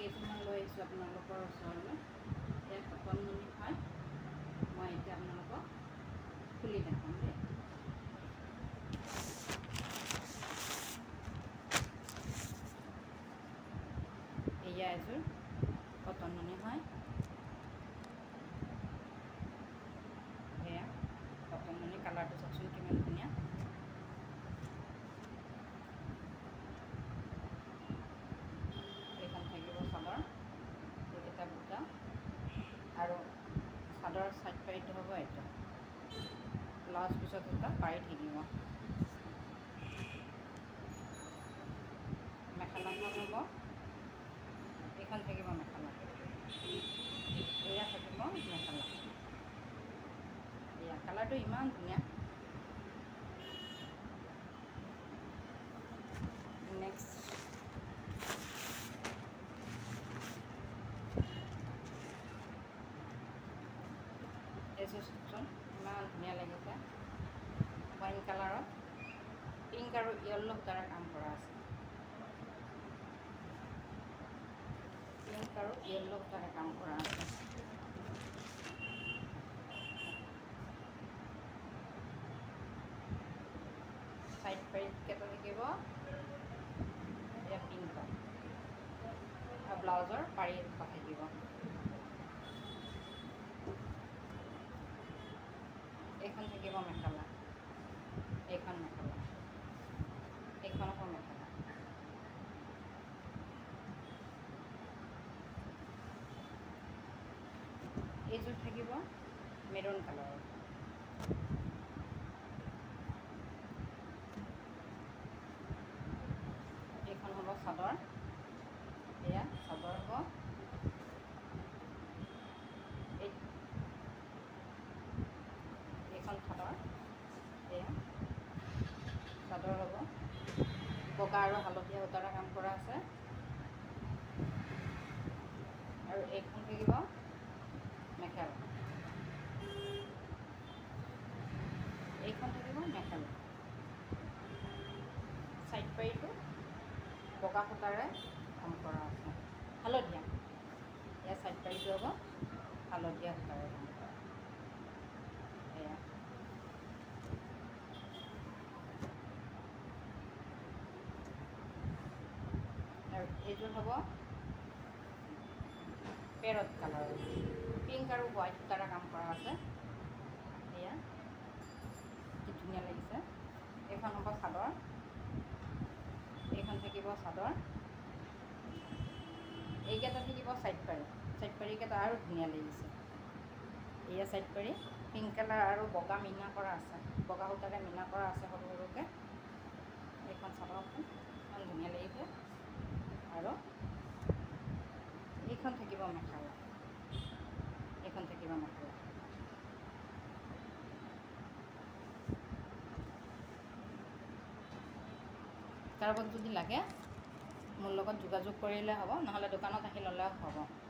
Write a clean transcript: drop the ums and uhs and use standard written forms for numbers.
কেইযোৰমান লৈ আহিছোঁ আপোনালোকৰ ওচৰলৈ। এয়া কটন নুনি হয়। মই এতিয়া আপোনালোকক খুলি দেখাম দেই। এয়া এযোৰ কটন নুনি হয়। এয়া কটন নুনি, কালাৰটো চাওকচোন কিমান ধুনীয়া। এইখন থাকিব চাদৰ, এইকেইটা বুটা আৰু চাদৰ চাইড পাৰিটো হ'ব এইটো। ব্লাউজ পিছত এটা পাৰি থাকিব। মেখেলাখন হ'ব, এইখন থাকিব মেখেলা। এয়া থাকিব মেখেলা। এয়া কালাৰটো ইমান ধুনীয়া। নেক্সট এইযোৰ চাওকচোন ইমান ধুনীয়া লাগিছে। ৱাইন কালাৰত পিংক আৰু য়েল্লো সূতাৰে কাম কৰা আছে। পিংক আৰু য়েল্লো সূতাৰে কাম কৰা আছে। সাইড পাইট কেটা থাকিব এয়া পিংক আৰু ব্লাউজৰ পাৰি এটা থাকিব। এইখন থাকিব মেখেলা, এইখন মেখেলা, এইখন আকৌ মেখেলা। এইযোৰ থাকিব মেৰুন কালাৰৰ। এইখন হ'ব চাদৰ, এয়া চাদৰ হ'ব। এইখন চাদৰ, এয়া চাদৰ হ'ব। বগা আৰু হালধীয়া সূতাৰে কাম কৰা আছে। আৰু এইখন থাকিব মেখেলা, এইখন থাকিব মেখেলা। সাইড পাৰিটো বগা সূতাৰে কাম কৰা আছে, হালধীয়া। এয়া সাইড পাৰিটো হ'ব হালধীয়া সূতাৰে কাম কৰা। এয়া আৰু এইযোৰ হ'ব পেৰট কালাৰ, পিংক আৰু হোৱাইট সূতাৰে কাম কৰা আছে। এয়া কি ধুনীয়া লাগিছে। এইখন হ'ব চাদৰ, এইখন থাকিব চাদৰ। এইকেইটা থাকিব সাইড পাৰি, সাইড পাৰিকেইটা আৰু ধুনীয়া লাগিছে। এয়া সাইড পাৰি পিংক কালাৰ আৰু বগা মিনা কৰা আছে, বগা সূতাৰে মিনা কৰা আছে সৰু সৰুকৈ। এইখন চাদৰখন ইমান ধুনীয়া লাগিছে। আৰু এইখন থাকিব মেখেলা, এইখন থাকিব মেখেলা। কাৰোবাক যদি লাগে মোৰ লগত যোগাযোগ কৰিলে হ'ব, নহ'লে দোকানত আহি ল'লেও হ'ব।